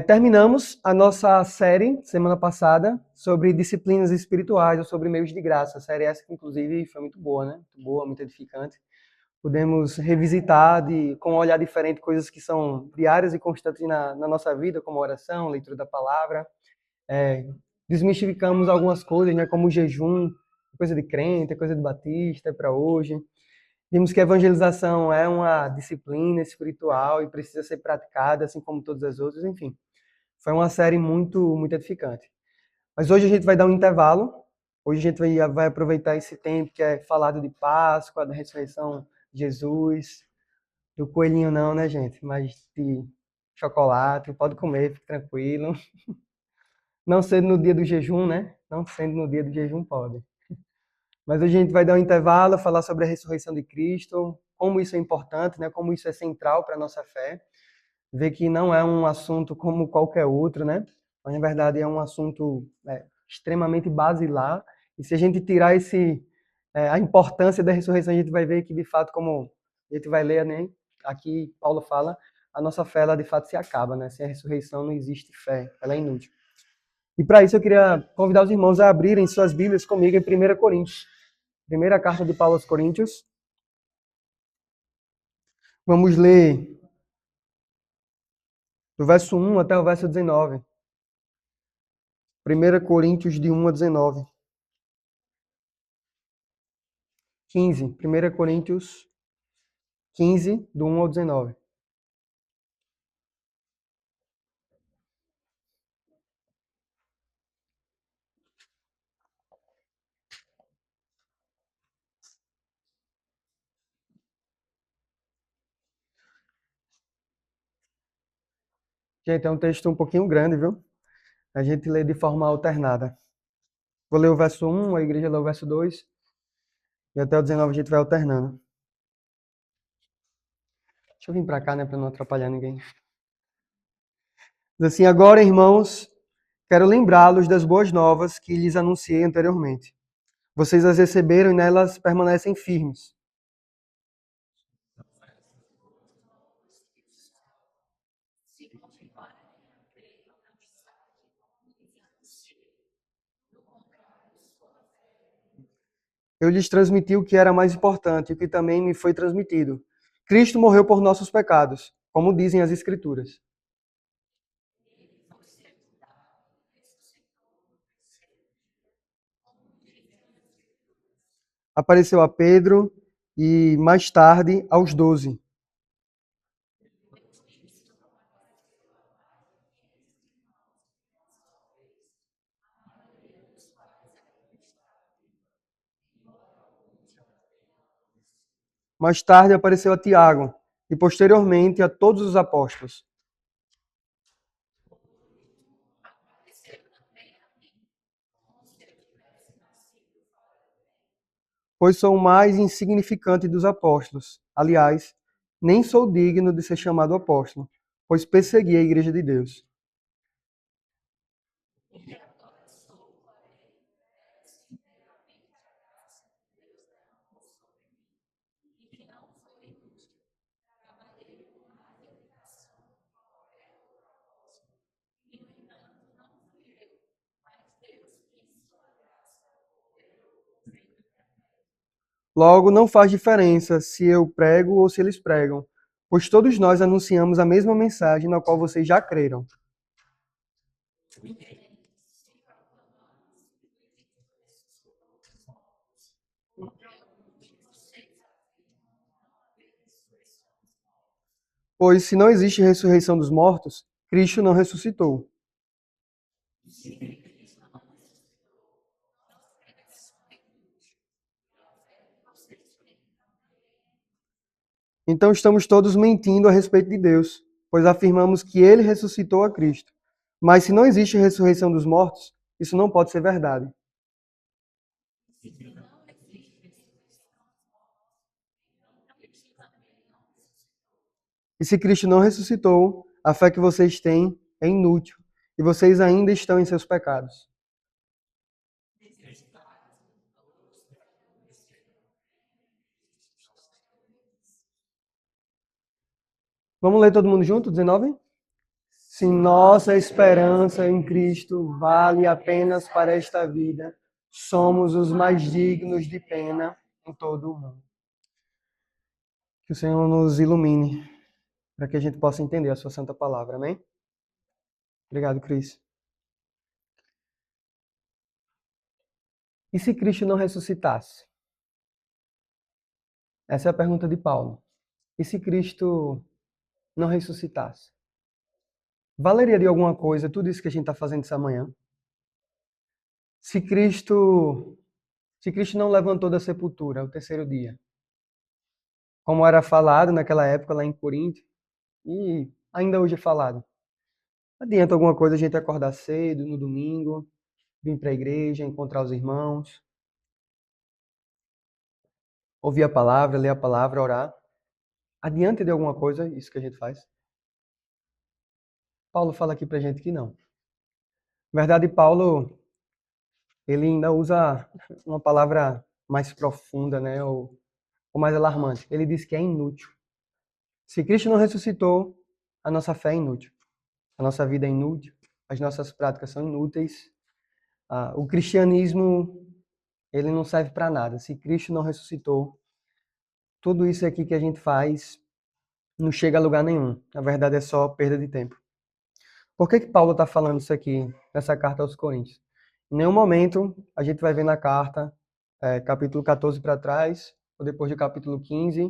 Terminamos a nossa série, semana passada, sobre disciplinas espirituais ou sobre meios de graça. A série essa que, inclusive, foi muito boa, né? Muito boa, muito edificante. Podemos revisitar com um olhar diferente coisas que são diárias e constantes na nossa vida, como oração, leitura da palavra. É, Desmistificamos algumas coisas, né? Como o jejum, coisa de crente, coisa de batista, é para hoje. Vimos que a evangelização é uma disciplina espiritual e precisa ser praticada, assim como todas as outras, enfim. Foi uma série muito edificante. Mas hoje a gente vai dar um intervalo. Hoje a gente vai aproveitar esse tempo que é falado de Páscoa, da ressurreição de Jesus, do coelhinho não, né, gente? Mas de chocolate, pode comer, fique tranquilo. Não sendo no dia do jejum, né? Não sendo no dia do jejum, pode. Mas hoje a gente vai dar um intervalo, falar sobre a ressurreição de Cristo, como isso é importante, né? Como isso é central para a nossa fé. Ver que não é um assunto como qualquer outro, né? Mas, na verdade, é um assunto extremamente basilar. E se a gente tirar a importância da ressurreição, a gente vai ver que, de fato, como a gente vai ler, né? Aqui Paulo fala, a nossa fé, ela de fato se acaba, né? Sem a ressurreição não existe fé, ela é inútil. E para isso eu queria convidar os irmãos a abrirem suas Bíblias comigo em 1 Coríntios. Primeira carta de Paulo aos Coríntios. Vamos ler do verso 1 até o verso 19. 1 Coríntios de 1 a 19. 15. 1 Coríntios 15, do 1 ao 19. Gente, é um texto um pouquinho grande, viu? A gente lê de forma alternada. Vou ler o verso 1, a igreja lê o verso 2, e até o 19 a gente vai alternando. Deixa eu vir para cá, né, para não atrapalhar ninguém. Diz assim: agora, irmãos, quero lembrá-los das boas novas que lhes anunciei anteriormente. Vocês as receberam e nelas permanecem firmes. Eu lhes transmiti o que era mais importante, o que também me foi transmitido. Cristo morreu por nossos pecados, como dizem as Escrituras. Apareceu a Pedro e mais tarde aos 12. Mais tarde apareceu a Tiago e posteriormente a todos os apóstolos. Pois sou o mais insignificante dos apóstolos. Aliás, nem sou digno de ser chamado apóstolo, pois persegui a igreja de Deus. Logo, não faz diferença se eu prego ou se eles pregam, pois todos nós anunciamos a mesma mensagem na qual vocês já creram. Pois se não existe ressurreição dos mortos, Cristo não ressuscitou. Então estamos todos mentindo a respeito de Deus, pois afirmamos que ele ressuscitou a Cristo. Mas se não existe ressurreição dos mortos, isso não pode ser verdade. E se Cristo não ressuscitou, a fé que vocês têm é inútil e vocês ainda estão em seus pecados. Vamos ler todo mundo junto, 19? Se nossa esperança em Cristo vale apenas para esta vida, somos os mais dignos de pena em todo o mundo. Que o Senhor nos ilumine para que a gente possa entender a sua santa palavra. Amém? Obrigado, Cris. E se Cristo não ressuscitasse? Essa é a pergunta de Paulo. E se Cristo não ressuscitasse? Valeria de alguma coisa tudo isso que a gente está fazendo essa manhã? Se Cristo, se Cristo não levantou da sepultura ao terceiro dia, como era falado naquela época lá em Corinto, e ainda hoje é falado, adianta alguma coisa a gente acordar cedo no domingo, vir para a igreja, encontrar os irmãos, ouvir a palavra, ler a palavra, orar? Adianta de alguma coisa isso que a gente faz? Paulo fala aqui pra gente que não. Na verdade, Paulo, ele ainda usa uma palavra mais profunda, né, ou mais alarmante. Ele diz que é inútil. Se Cristo não ressuscitou, a nossa fé é inútil. A nossa vida é inútil. As nossas práticas são inúteis. O cristianismo, ele não serve para nada. Se Cristo não ressuscitou, tudo isso aqui que a gente faz não chega a lugar nenhum. Na verdade, é só perda de tempo. Por que Paulo está falando isso aqui nessa carta aos Coríntios? Em nenhum momento a gente vai ver na carta, capítulo 14 para trás, ou depois do capítulo 15,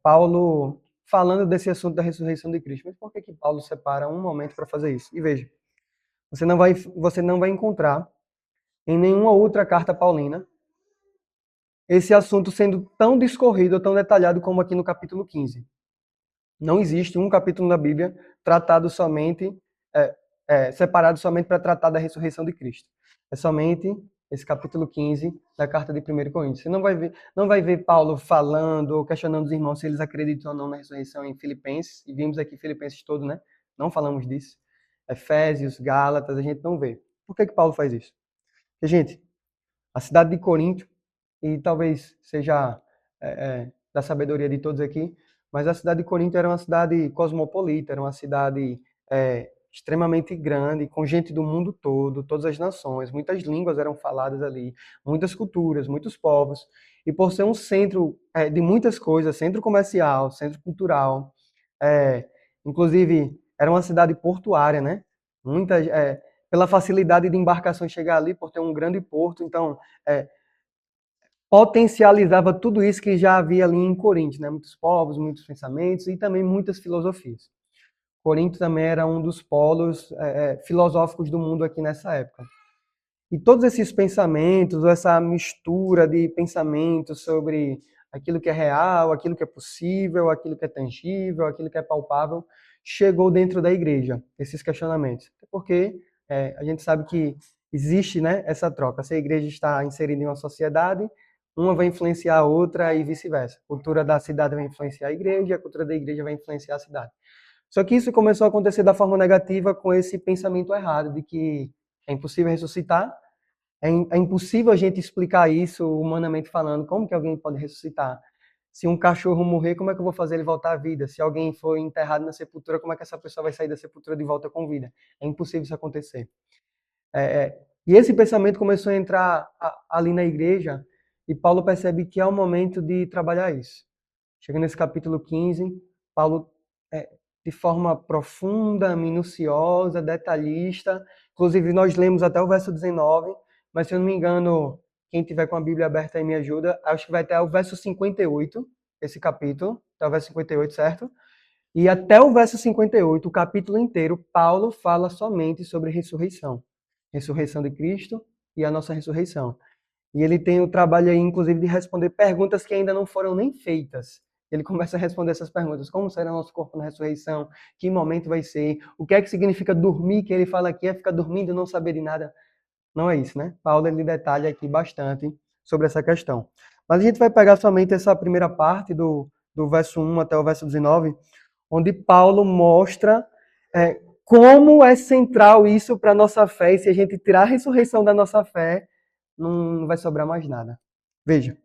Paulo falando desse assunto da ressurreição de Cristo. Mas por que Paulo separa um momento para fazer isso? E veja, você não vai encontrar em nenhuma outra carta paulina esse assunto sendo tão discorrido, tão detalhado como aqui no capítulo 15. Não existe um capítulo na Bíblia tratado somente, separado somente para tratar da ressurreição de Cristo. É somente esse capítulo 15 da carta de 1 Coríntios. Você não vai ver Paulo falando ou questionando os irmãos se eles acreditam ou não na ressurreição em Filipenses, e vimos aqui Filipenses todo, né? Não falamos disso. Efésios, Gálatas, a gente não vê. Por que Paulo faz isso? Porque, gente, a cidade de Corinto, e talvez seja da sabedoria de todos aqui, mas a cidade de Corinto era uma cidade cosmopolita, era uma cidade extremamente grande, com gente do mundo todo, todas as nações, muitas línguas eram faladas ali, muitas culturas, muitos povos, e por ser um centro de muitas coisas, centro comercial, centro cultural, inclusive era uma cidade portuária, né? Muitas, pela facilidade de embarcações chegar ali, por ter um grande porto, então potencializava tudo isso que já havia ali em Corinto, né? Muitos povos, muitos pensamentos e também muitas filosofias. Corinto também era um dos polos filosóficos do mundo aqui nessa época. E todos esses pensamentos, essa mistura de pensamentos sobre aquilo que é real, aquilo que é possível, aquilo que é tangível, aquilo que é palpável, chegou dentro da igreja, esses questionamentos. Porque a gente sabe que existe, né, essa troca. Se a igreja está inserida em uma sociedade, uma vai influenciar a outra e vice-versa. A cultura da cidade vai influenciar a igreja, a cultura da igreja vai influenciar a cidade. Só que isso começou a acontecer da forma negativa com esse pensamento errado de que é impossível ressuscitar, é impossível a gente explicar isso humanamente falando. Como que alguém pode ressuscitar? Se um cachorro morrer, como é que eu vou fazer ele voltar à vida? Se alguém for enterrado na sepultura, como é que essa pessoa vai sair da sepultura de volta com vida? É impossível isso acontecer. E esse pensamento começou a entrar ali na igreja e Paulo percebe que é o momento de trabalhar isso. Chega nesse capítulo 15, Paulo, de forma profunda, minuciosa, detalhista, inclusive nós lemos até o verso 19, mas se eu não me engano, quem tiver com a Bíblia aberta aí me ajuda, acho que vai até o verso 58, esse capítulo, até o verso 58, certo? E até o verso 58, o capítulo inteiro, Paulo fala somente sobre ressurreição. Ressurreição de Cristo e a nossa ressurreição. E ele tem o trabalho aí, inclusive, de responder perguntas que ainda não foram nem feitas. Ele começa a responder essas perguntas. Como será nosso corpo na ressurreição? Que momento vai ser? O que é que significa dormir? Que ele fala aqui é ficar dormindo e não saber de nada. Não é isso, né? Paulo, ele detalha aqui bastante sobre essa questão. Mas a gente vai pegar somente essa primeira parte do verso 1 até o verso 19, onde Paulo mostra como é central isso para a nossa fé, e se a gente tirar a ressurreição da nossa fé, não vai sobrar mais nada. Veja,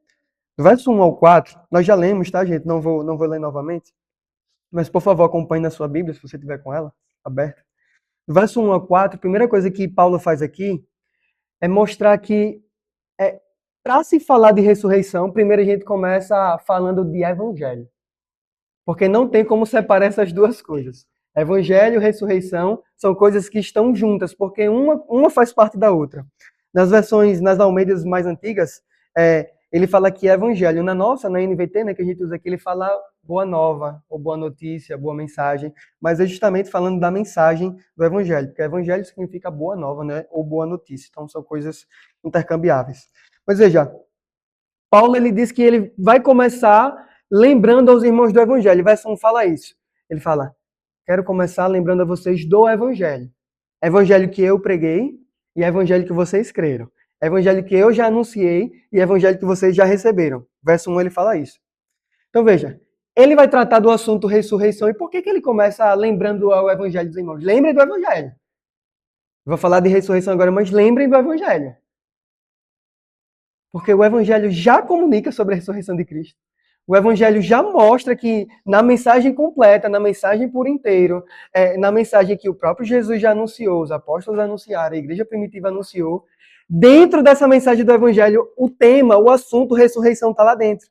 do verso 1 ao 4, nós já lemos, tá, gente? Não vou ler novamente, mas por favor acompanhe na sua Bíblia, se você tiver com ela. aberta. No verso 1 a 4, a primeira coisa que Paulo faz aqui é mostrar que, para se falar de ressurreição, primeiro a gente começa falando de evangelho. Porque não tem como separar essas duas coisas. Evangelho e ressurreição são coisas que estão juntas, porque uma faz parte da outra. Nas versões, nas Almeidas mais antigas, ele fala que é evangelho. Na nossa, na NVT, né, que a gente usa aqui, ele fala boa nova, ou boa notícia, boa mensagem, mas é justamente falando da mensagem do evangelho, porque evangelho significa boa nova, né, ou boa notícia. Então são coisas intercambiáveis. Mas veja, Paulo ele diz que ele vai começar lembrando aos irmãos do Evangelho. Verso 1 fala isso. Ele fala, quero começar lembrando a vocês do Evangelho. Evangelho que eu preguei e Evangelho que vocês creram. Evangelho que eu já anunciei e Evangelho que vocês já receberam. Verso 1 ele fala isso. Então veja, ele vai tratar do assunto ressurreição. E por que ele começa lembrando ao Evangelho dos irmãos? Lembrem do Evangelho. Vou falar de ressurreição agora, mas lembrem do Evangelho. Porque o Evangelho já comunica sobre a ressurreição de Cristo. O Evangelho já mostra que na mensagem completa, na mensagem por inteiro, na mensagem que o próprio Jesus já anunciou, os apóstolos anunciaram, a igreja primitiva anunciou, dentro dessa mensagem do Evangelho, o tema, o assunto ressurreição está lá dentro.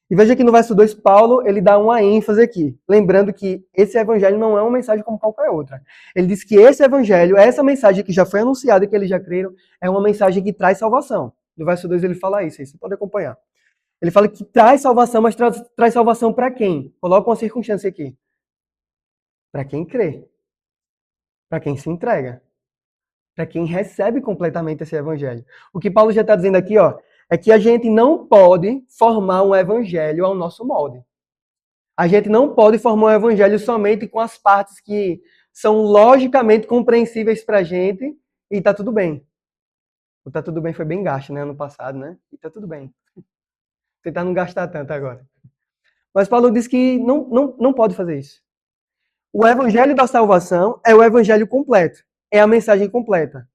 E veja que no verso 2, Paulo ele dá uma ênfase aqui, lembrando que esse Evangelho não é uma mensagem como qualquer outra. Ele diz que esse Evangelho, essa mensagem que já foi anunciada e que eles já creram, é uma mensagem que traz salvação. No verso 2 ele fala isso, aí você pode acompanhar. Ele fala que traz salvação, mas traz salvação para quem? Coloca uma circunstância aqui. Para quem crê. Para quem se entrega. Para quem recebe completamente esse evangelho. O que Paulo já está dizendo aqui, ó, é que a gente não pode formar um evangelho ao nosso molde. A gente não pode formar um evangelho somente com as partes que são logicamente compreensíveis para a gente e está tudo bem. O tá tudo bem foi bem gasto, né, ano passado, né? E tá tudo bem. Tentar não gastar tanto agora. Mas Paulo diz que não pode fazer isso. O evangelho da salvação é o evangelho completo. É a mensagem completa.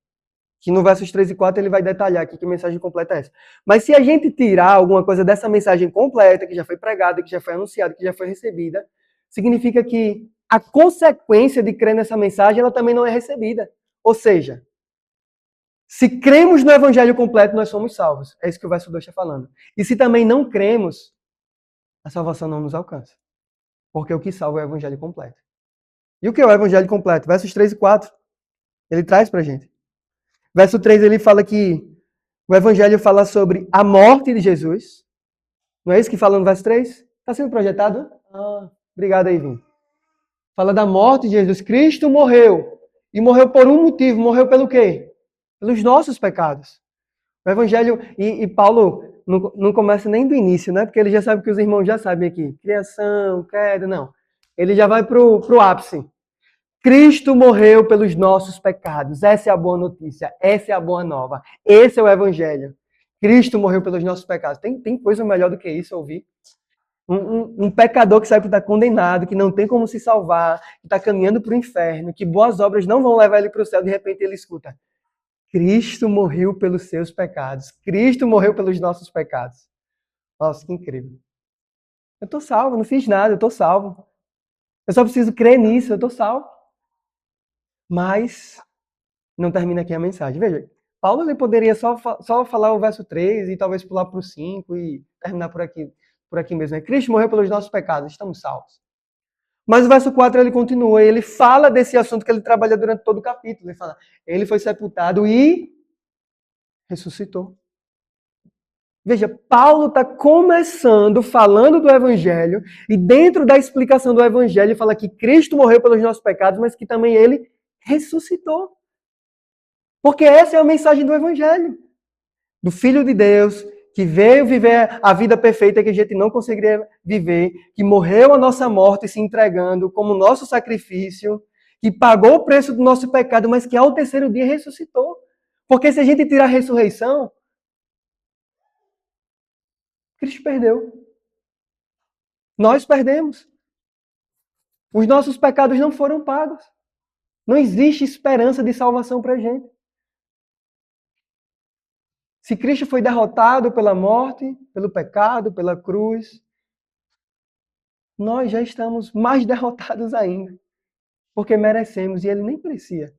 Que no versos 3 e 4 ele vai detalhar aqui que mensagem completa é essa. Mas se a gente tirar alguma coisa dessa mensagem completa, que já foi pregada, que já foi anunciada, que já foi recebida, significa que a consequência de crer nessa mensagem, ela também não é recebida. Ou seja, se cremos no evangelho completo, nós somos salvos. É isso que o verso 2 está falando. E se também não cremos, a salvação não nos alcança. Porque o que salva é o evangelho completo. E o que é o evangelho completo? Versos 3 e 4. Ele traz pra gente. Verso 3 ele fala que o evangelho fala sobre a morte de Jesus. Não é isso que fala no verso 3? Está sendo projetado? Obrigado aí, Vim. Fala da morte de Jesus. Cristo morreu. E morreu por um motivo. Morreu pelo quê? Pelos nossos pecados. O evangelho, e Paulo não começa nem do início, né? Porque ele já sabe que os irmãos já sabem aqui. Criação, queda, não. Ele já vai pro ápice. Cristo morreu pelos nossos pecados. Essa é a boa notícia. Essa é a boa nova. Esse é o evangelho. Cristo morreu pelos nossos pecados. Tem coisa melhor do que isso ouvir? Um pecador que sabe que está condenado, que não tem como se salvar, que está caminhando para o inferno, que boas obras não vão levar ele para o céu, de repente ele escuta. Cristo morreu pelos seus pecados. Cristo morreu pelos nossos pecados. Nossa, que incrível. Eu estou salvo, não fiz nada, eu estou salvo. Eu só preciso crer nisso, eu estou salvo. Mas não termina aqui a mensagem. Veja, Paulo ele poderia só falar o verso 3 e talvez pular para o 5 e terminar por aqui mesmo. Cristo morreu pelos nossos pecados, estamos salvos. Mas o verso 4 ele continua, e ele fala desse assunto que ele trabalha durante todo o capítulo. Ele fala, ele foi sepultado e ressuscitou. Veja, Paulo está começando falando do Evangelho, e dentro da explicação do Evangelho, ele fala que Cristo morreu pelos nossos pecados, mas que também ele ressuscitou. Porque essa é a mensagem do Evangelho. Do Filho de Deus, que veio viver a vida perfeita que a gente não conseguiria viver, que morreu a nossa morte se entregando como nosso sacrifício, que pagou o preço do nosso pecado, mas que ao terceiro dia ressuscitou. Porque se a gente tirar a ressurreição, Cristo perdeu. Nós perdemos. Os nossos pecados não foram pagos. Não existe esperança de salvação para a gente. Se Cristo foi derrotado pela morte, pelo pecado, pela cruz, nós já estamos mais derrotados ainda. porque merecemos e ele nem merecia.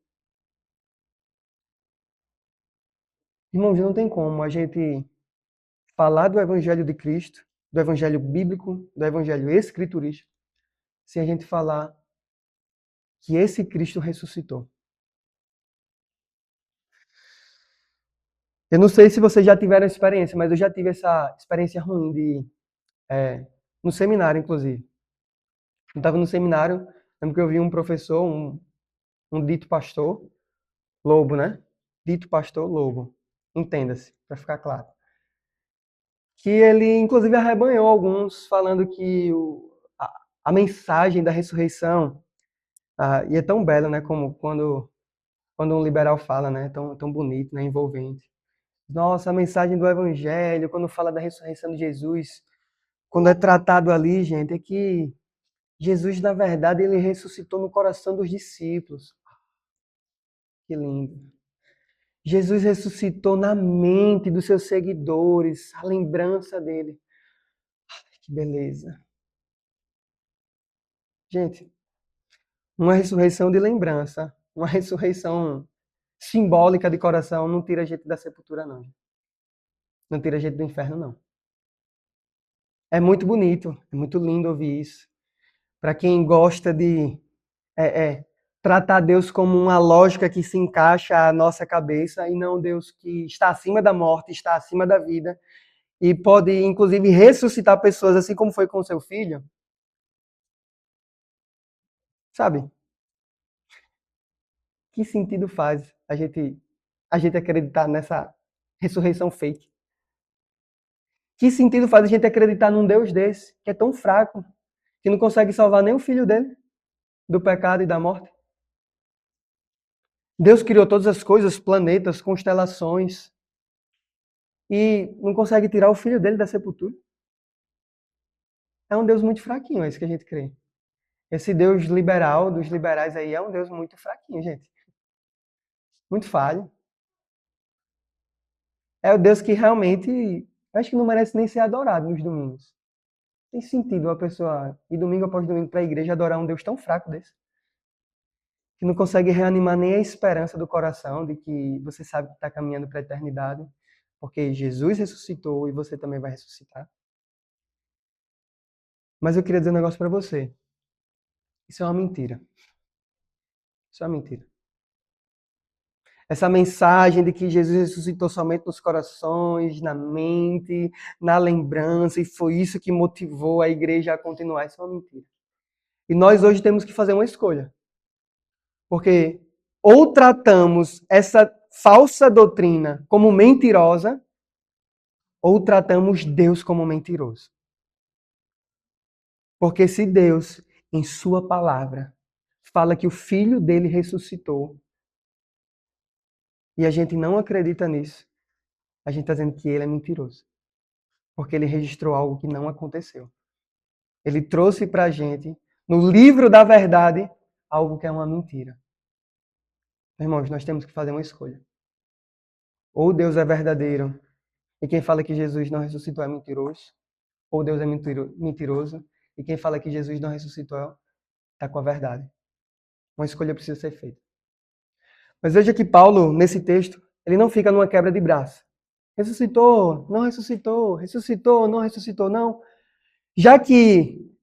Irmãos, não tem como a gente falar do Evangelho de Cristo, do Evangelho bíblico, do Evangelho escriturístico, se a gente falar que esse Cristo ressuscitou. Eu não sei se vocês já tiveram experiência, mas eu já tive essa experiência ruim no seminário, inclusive. Eu estava no seminário, lembro que eu vi um professor, um dito pastor, Lobo, né? Dito pastor Lobo. Entenda-se, para ficar claro. Que ele, inclusive, arrebanhou alguns, falando que a mensagem da ressurreição, e é tão bela, né? Como quando um liberal fala, né? Tão bonito, né? Envolvente. Nossa, a mensagem do Evangelho, quando fala da ressurreição de Jesus, quando é tratado ali, gente, é que Jesus, na verdade, ele ressuscitou no coração dos discípulos. Que lindo. Jesus ressuscitou na mente dos seus seguidores, a lembrança dele. Que beleza. Gente, uma ressurreição de lembrança, uma ressurreição simbólica de coração não tira a gente da sepultura, não. Não tira a gente do inferno, não. É muito bonito, é muito lindo ouvir isso. Para quem gosta de tratar Deus como uma lógica que se encaixa à nossa cabeça e não Deus que está acima da morte, está acima da vida e pode, inclusive, ressuscitar pessoas, assim como foi com seu filho. Sabe? Que sentido faz a gente acreditar nessa ressurreição fake? Que sentido faz a gente acreditar num Deus desse, que é tão fraco, que não consegue salvar nem o filho dele do pecado e da morte? Deus criou todas as coisas, planetas, constelações, e não consegue tirar o filho dele da sepultura? É um Deus muito fraquinho, é isso que a gente crê. Esse Deus liberal, dos liberais aí, é um Deus muito fraquinho, gente. Muito falho. É o Deus que realmente, eu acho que não merece nem ser adorado nos domingos. Tem sentido uma pessoa ir domingo após domingo para a igreja adorar um Deus tão fraco desse? Que não consegue reanimar nem a esperança do coração de que você sabe que está caminhando para a eternidade, porque Jesus ressuscitou e você também vai ressuscitar. Mas eu queria dizer um negócio para você. Isso é uma mentira. Isso é uma mentira. Essa mensagem de que Jesus ressuscitou somente nos corações, na mente, na lembrança, e foi isso que motivou a igreja a continuar, isso é uma mentira. E nós hoje temos que fazer uma escolha. Porque ou tratamos essa falsa doutrina como mentirosa, ou tratamos Deus como mentiroso. Porque se Deus, em sua palavra, fala que o filho dele ressuscitou, e a gente não acredita nisso, a gente está dizendo que ele é mentiroso. Porque ele registrou algo que não aconteceu. Ele trouxe para a gente, no livro da verdade, algo que é uma mentira. Irmãos, nós temos que fazer uma escolha. Ou Deus é verdadeiro, e quem fala que Jesus não ressuscitou é mentiroso, ou Deus é mentiroso, e quem fala que Jesus não ressuscitou está com a verdade. Uma escolha precisa ser feita. Mas veja que Paulo, nesse texto, ele não fica numa quebra de braço. Ressuscitou, não ressuscitou, ressuscitou, não ressuscitou, não. Já que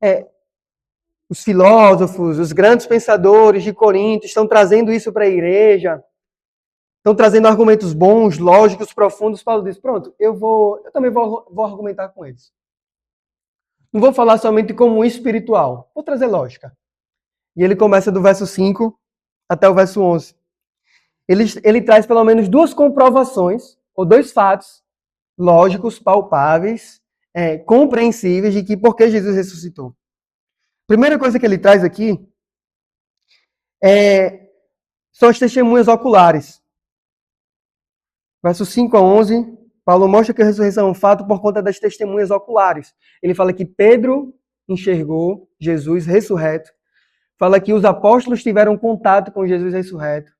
os filósofos, os grandes pensadores de Corinto estão trazendo isso para a igreja, estão trazendo argumentos bons, lógicos, profundos, Paulo diz, pronto, eu também vou argumentar com eles. Não vou falar somente como espiritual, vou trazer lógica. E ele começa do verso 5 até o verso 11. Ele traz pelo menos duas comprovações, ou dois fatos lógicos, palpáveis, compreensíveis de que por que Jesus ressuscitou. Primeira coisa que ele traz aqui são as testemunhas oculares. Versos 5 a 11, Paulo mostra que a ressurreição é um fato por conta das testemunhas oculares. Ele fala que Pedro enxergou Jesus ressurreto. Fala que os apóstolos tiveram contato com Jesus ressurreto.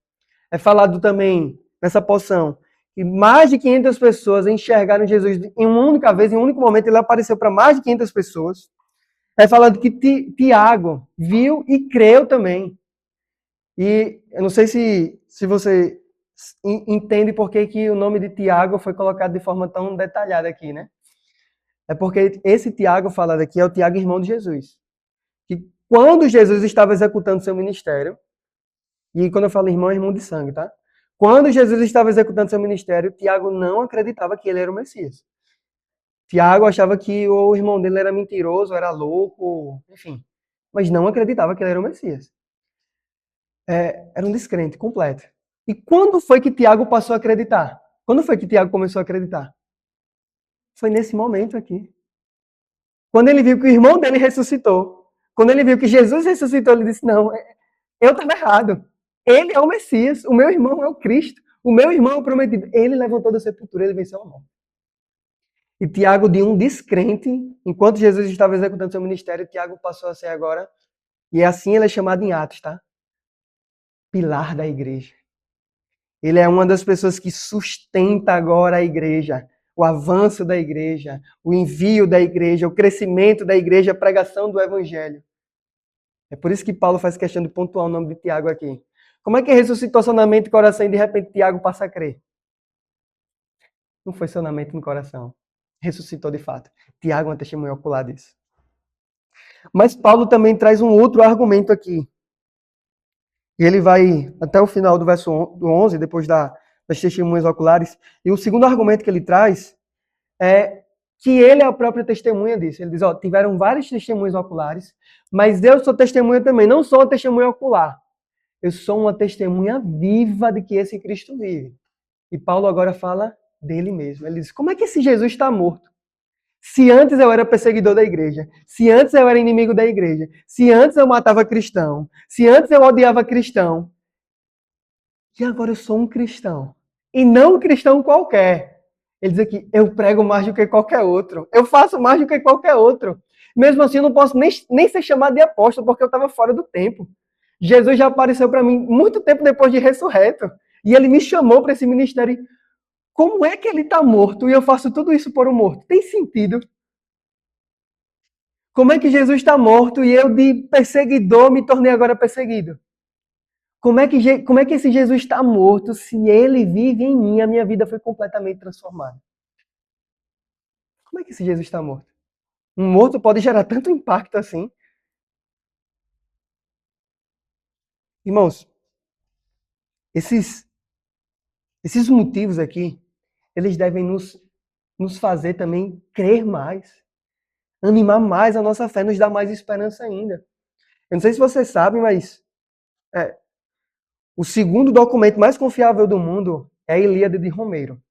É falado também nessa porção que mais de 500 pessoas enxergaram Jesus em uma única vez, em um único momento, ele apareceu para mais de 500 pessoas. É falado que Tiago viu e creu também. E eu não sei se você entende por que o nome de Tiago foi colocado de forma tão detalhada aqui, né? É porque esse Tiago falado aqui é o Tiago, irmão de Jesus. Que quando Jesus estava executando seu ministério, e quando eu falo irmão, é irmão de sangue, tá? Quando Jesus estava executando seu ministério, Tiago não acreditava que ele era o Messias. Tiago achava que o irmão dele era mentiroso, era louco, enfim. Mas não acreditava que ele era o Messias. Era um descrente completo. E quando foi que Tiago passou a acreditar? Quando foi que Tiago começou a acreditar? Foi nesse momento aqui. Quando ele viu que o irmão dele ressuscitou. Quando ele viu que Jesus ressuscitou, ele disse: Não, eu estava errado. Ele é o Messias. O meu irmão é o Cristo. O meu irmão é o prometido. Ele levantou da sepultura, ele venceu a morte. E Tiago, de um descrente, enquanto Jesus estava executando seu ministério, Tiago passou a ser agora, e assim ele é chamado em Atos, tá? Pilar da igreja. Ele é uma das pessoas que sustenta agora a igreja, o avanço da igreja, o envio da igreja, o crescimento da igreja, a pregação do evangelho. É por isso que Paulo faz questão de pontuar o nome de Tiago aqui. Como é que ressuscitou seu na mente e coração e de repente Tiago passa a crer? Não foi seu na mente e no coração. Ressuscitou de fato. Tiago é uma testemunha ocular disso. Mas Paulo também traz um outro argumento aqui. E ele vai até o final do verso 11, depois das testemunhas oculares. E o segundo argumento que ele traz é que ele é a própria testemunha disso. Ele diz, tiveram várias testemunhas oculares, mas eu sou testemunha também. Não sou uma testemunha ocular. Eu sou uma testemunha viva de que esse Cristo vive. E Paulo agora fala dele mesmo. Ele diz, como é que esse Jesus está morto? Se antes eu era perseguidor da igreja, se antes eu era inimigo da igreja, se antes eu matava cristão, se antes eu odiava cristão, e agora eu sou um cristão. E não um cristão qualquer. Ele diz aqui, eu prego mais do que qualquer outro. Eu faço mais do que qualquer outro. Mesmo assim, eu não posso nem ser chamado de apóstolo, porque eu estava fora do tempo. Jesus já apareceu para mim muito tempo depois de ressurreto. E ele me chamou para esse ministério. Como é que ele está morto e eu faço tudo isso por um morto? Tem sentido? Como é que Jesus está morto e eu de perseguidor me tornei agora perseguido? Como é que esse Jesus está morto se ele vive em mim? A minha vida foi completamente transformada. Como é que esse Jesus está morto? Um morto pode gerar tanto impacto assim. Irmãos, esses, esses motivos aqui, eles devem nos fazer também crer mais, animar mais a nossa fé, nos dar mais esperança ainda. Eu não sei se vocês sabem, mas o segundo documento mais confiável do mundo é a Ilíada de Homero,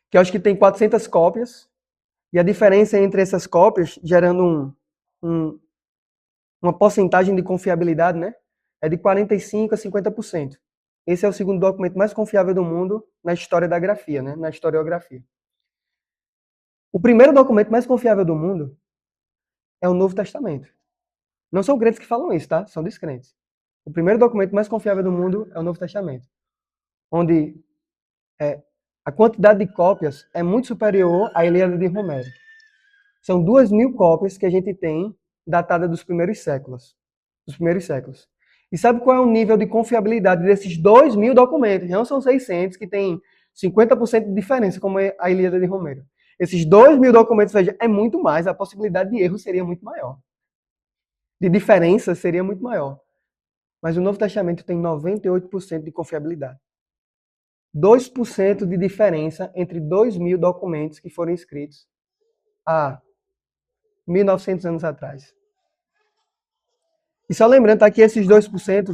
que eu acho que tem 400 cópias, e a diferença entre essas cópias, gerando um, uma porcentagem de confiabilidade, né, é de 45% a 50%. Esse é o segundo documento mais confiável do mundo na história da grafia, né, na historiografia. O primeiro documento mais confiável do mundo é o Novo Testamento. Não são crentes que falam isso, tá? São descrentes. O primeiro documento mais confiável do mundo é o Novo Testamento, onde a quantidade de cópias é muito superior à Ilíada de Homero. São 2.000 cópias que a gente tem datada dos primeiros séculos. Dos primeiros séculos. E sabe qual é o nível de confiabilidade desses 2.000 documentos? Não são 600, que tem 50% de diferença, como é a Ilíada de Homero. Esses 2.000 documentos, ou seja, é muito mais, a possibilidade de erro seria muito maior. De diferença seria muito maior. Mas o Novo Testamento tem 98% de confiabilidade. 2% de diferença entre 2.000 documentos que foram escritos há 1.900 anos atrás. E só lembrando tá, que esses 2%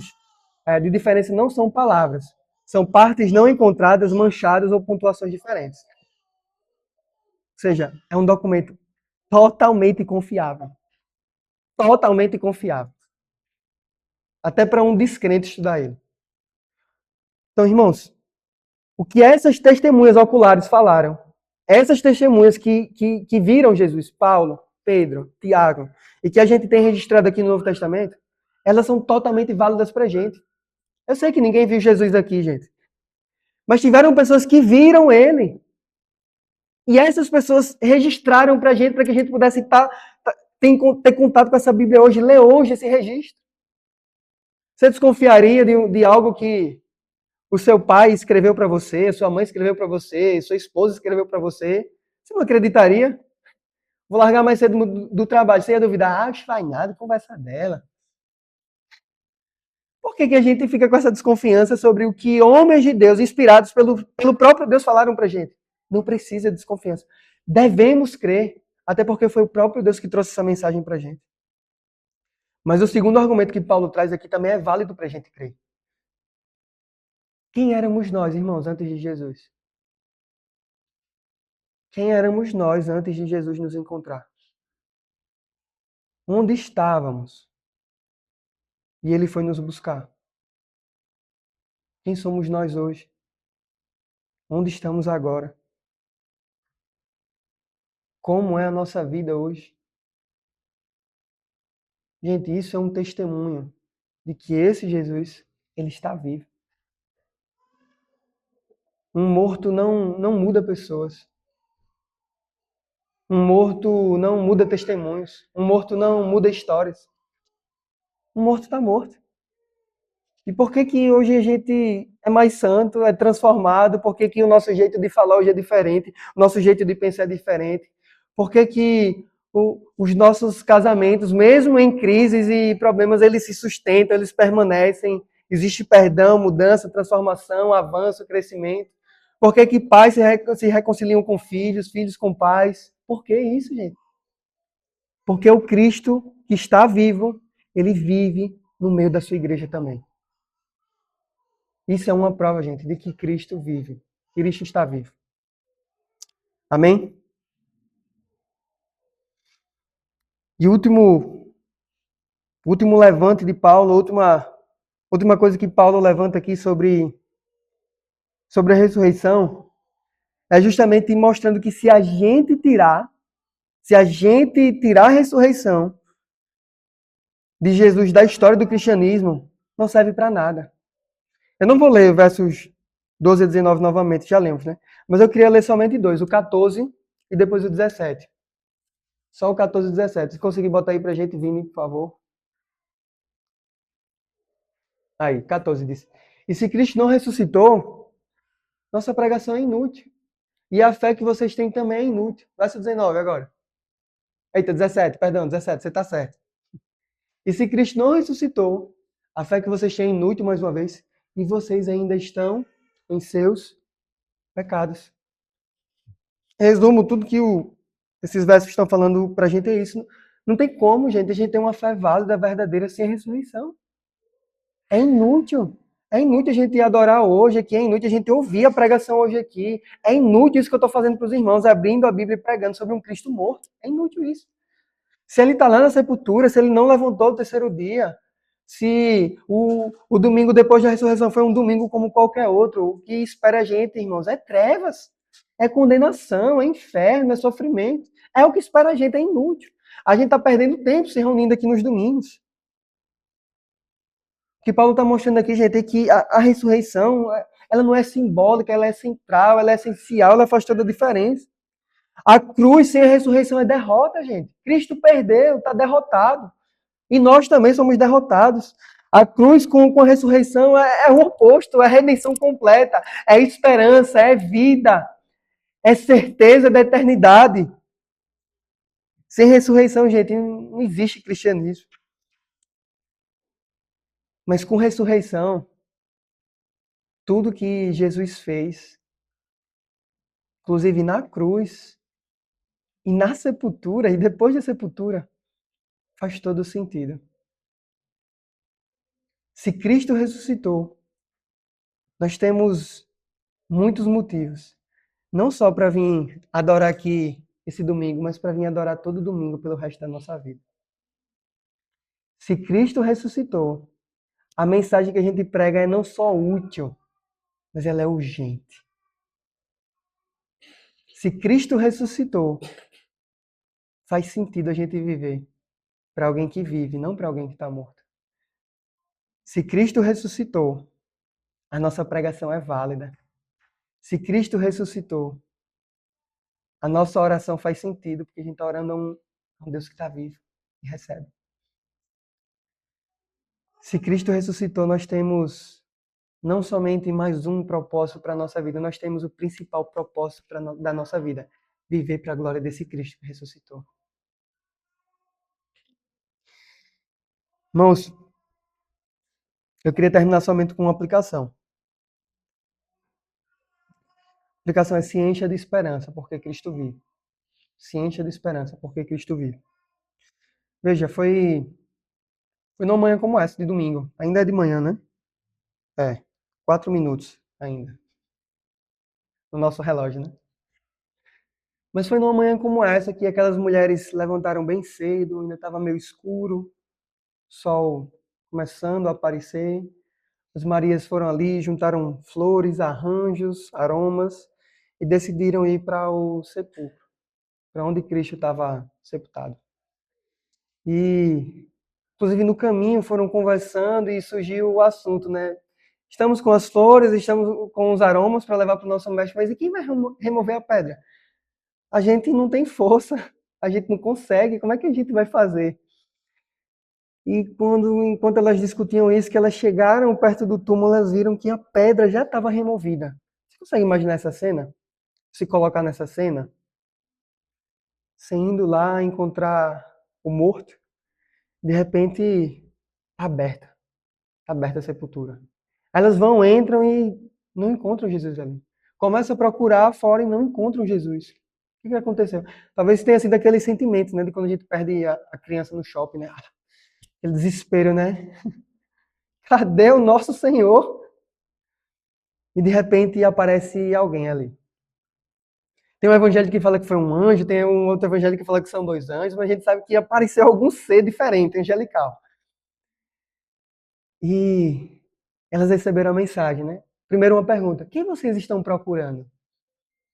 de diferença não são palavras. São partes não encontradas, manchadas ou pontuações diferentes. Ou seja, é um documento totalmente confiável. Totalmente confiável. Até para um descrente estudar ele. Então, irmãos, o que essas testemunhas oculares falaram, essas testemunhas que viram Jesus, Paulo, Pedro, Tiago, e que a gente tem registrado aqui no Novo Testamento, elas são totalmente válidas para a gente. Eu sei que ninguém viu Jesus aqui, gente. Mas tiveram pessoas que viram ele. E essas pessoas registraram para a gente, para que a gente pudesse ter contato com essa Bíblia hoje, ler hoje esse registro. Você desconfiaria de algo que o seu pai escreveu para você, sua mãe escreveu para você, sua esposa escreveu para você? Você não acreditaria? Vou largar mais cedo do trabalho. Você ia duvidar? Ah, isso faz nada, conversa dela. Por que a gente fica com essa desconfiança sobre o que homens de Deus, inspirados pelo próprio Deus, falaram pra gente? Não precisa de desconfiança. Devemos crer, até porque foi o próprio Deus que trouxe essa mensagem pra gente. Mas o segundo argumento que Paulo traz aqui também é válido pra gente crer. Quem éramos nós, irmãos, antes de Jesus? Quem éramos nós antes de Jesus nos encontrar? Onde estávamos? E ele foi nos buscar. Quem somos nós hoje? Onde estamos agora? Como é a nossa vida hoje? Gente, isso é um testemunho de que esse Jesus, ele está vivo. Um morto não muda pessoas. Um morto não muda testemunhos. Um morto não muda histórias. Um morto está morto. E por que que hoje a gente é mais santo, é transformado? Por que que o nosso jeito de falar hoje é diferente? O nosso jeito de pensar é diferente? Por que que os nossos casamentos, mesmo em crises e problemas, eles se sustentam, eles permanecem? Existe perdão, mudança, transformação, avanço, crescimento. Por que que pais se reconciliam com filhos, filhos com pais? Por que isso, gente? Porque o Cristo que está vivo, ele vive no meio da sua igreja também. Isso é uma prova, gente, de que Cristo vive. Cristo está vivo. Amém? E último levante de Paulo, última coisa que Paulo levanta aqui sobre a ressurreição, é justamente mostrando que se a gente tirar a ressurreição de Jesus da história do cristianismo, não serve para nada. Eu não vou ler versos 12 a 19 novamente, já lemos, né? Mas eu queria ler somente dois, o 14 e depois o 17. Só o 14 e 17. Se conseguir botar aí pra gente, Vini, por favor. Aí, 14 diz. E se Cristo não ressuscitou, nossa pregação é inútil. E a fé que vocês têm também é inútil. Verso 19 agora. Eita, 17, perdão, 17, você está certo. E se Cristo não ressuscitou, a fé que vocês têm é inútil mais uma vez, e vocês ainda estão em seus pecados. Resumo, tudo que esses versos estão falando pra gente é isso. Não tem como, gente, a gente ter uma fé válida, verdadeira, sem a ressurreição. É inútil. É inútil a gente adorar hoje aqui, é inútil a gente ouvir a pregação hoje aqui. É inútil isso que eu estou fazendo para os irmãos, abrindo a Bíblia e pregando sobre um Cristo morto. É inútil isso. Se ele está lá na sepultura, se ele não levantou o terceiro dia, se o domingo depois da ressurreição foi um domingo como qualquer outro, o que espera a gente, irmãos, é trevas, é condenação, é inferno, é sofrimento. É o que espera a gente, é inútil. A gente está perdendo tempo se reunindo aqui nos domingos. O que Paulo está mostrando aqui, gente, é que a ressurreição, ela não é simbólica, ela é central, ela é essencial, ela faz toda a diferença. A cruz sem a ressurreição é derrota, gente. Cristo perdeu, está derrotado. E nós também somos derrotados. A cruz com a ressurreição é o oposto, é redenção completa, é esperança, é vida, é certeza da eternidade. Sem ressurreição, gente, não existe cristianismo. Mas com ressurreição, tudo que Jesus fez, inclusive na cruz e na sepultura e depois da sepultura, faz todo sentido. Se Cristo ressuscitou, nós temos muitos motivos, não só para vir adorar aqui esse domingo, mas para vir adorar todo domingo pelo resto da nossa vida. Se Cristo ressuscitou, a mensagem que a gente prega é não só útil, mas ela é urgente. Se Cristo ressuscitou, faz sentido a gente viver para alguém que vive, não para alguém que está morto. Se Cristo ressuscitou, a nossa pregação é válida. Se Cristo ressuscitou, a nossa oração faz sentido, porque a gente está orando a um Deus que está vivo e recebe. Se Cristo ressuscitou, nós temos não somente mais um propósito para a nossa vida, nós temos o principal propósito da nossa vida: viver para a glória desse Cristo que ressuscitou. Irmãos, eu queria terminar somente com uma aplicação. A aplicação é: se encha de esperança, porque Cristo vive. Se encha de esperança, porque Cristo vive. Veja, foi numa manhã como essa, de domingo. Ainda é de manhã, né? É, 4 minutos ainda, no nosso relógio, né? Mas foi numa manhã como essa que aquelas mulheres levantaram bem cedo, ainda estava meio escuro, sol começando a aparecer. As Marias foram ali, juntaram flores, arranjos, aromas e decidiram ir para o sepulcro, para onde Cristo estava sepultado. E, inclusive, no caminho foram conversando e surgiu o assunto, né? Estamos com as flores, estamos com os aromas para levar para o nosso mestre, mas e quem vai remover a pedra? A gente não tem força, a gente não consegue, como é que a gente vai fazer? E enquanto elas discutiam isso, que elas chegaram perto do túmulo, elas viram que a pedra já estava removida. Você consegue imaginar essa cena? Se colocar nessa cena? Você indo lá encontrar o morto, de repente, aberta, aberta a sepultura. Elas vão, entram e não encontram Jesus ali. Começam a procurar fora e não encontram Jesus. O que aconteceu? Talvez tenha sido aquele sentimento, né, de quando a gente perde a criança no shopping, né? Aquele desespero, né? Cadê o nosso Senhor? E de repente aparece alguém ali. Tem um evangelho que fala que foi um anjo, tem um outro evangelho que fala que são dois anjos, mas a gente sabe que apareceu algum ser diferente, angelical. E elas receberam a mensagem, né? Primeiro uma pergunta: quem vocês estão procurando?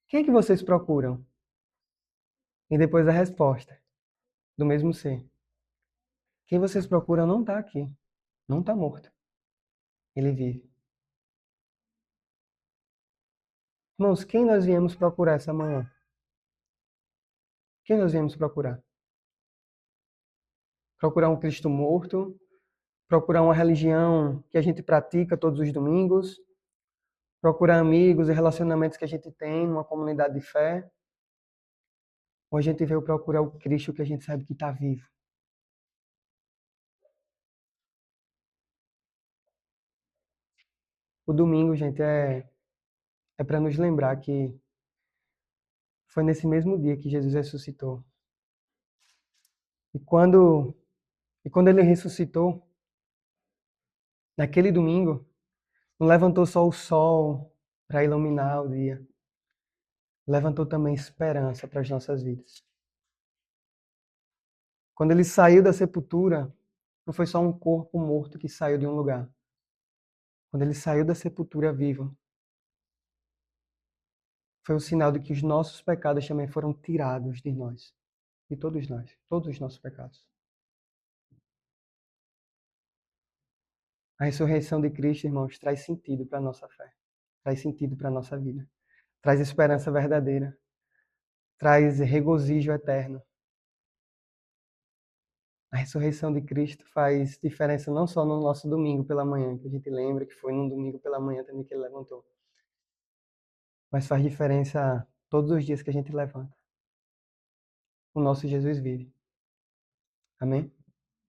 Quem é que vocês procuram? E depois a resposta do mesmo ser: quem vocês procuram não está aqui, não está morto, ele vive. Irmãos, quem nós viemos procurar essa manhã? Quem nós viemos procurar? Procurar um Cristo morto? Procurar uma religião que a gente pratica todos os domingos? Procurar amigos e relacionamentos que a gente tem numa comunidade de fé? Ou a gente veio procurar o Cristo que a gente sabe que está vivo? O domingo, gente, é para nos lembrar que foi nesse mesmo dia que Jesus ressuscitou. E quando ele ressuscitou, naquele domingo, não levantou só o sol para iluminar o dia, levantou também esperança para as nossas vidas. Quando ele saiu da sepultura, não foi só um corpo morto que saiu de um lugar. Quando ele saiu da sepultura vivo, foi o sinal de que os nossos pecados também foram tirados de nós, de nós, todos os nossos pecados. A ressurreição de Cristo, irmãos, traz sentido para a nossa fé, traz sentido para a nossa vida, traz esperança verdadeira, traz regozijo eterno. A ressurreição de Cristo faz diferença não só no nosso domingo pela manhã, que a gente lembra que foi num domingo pela manhã também que ele levantou, mas faz diferença todos os dias que a gente levanta. O nosso Jesus vive. Amém?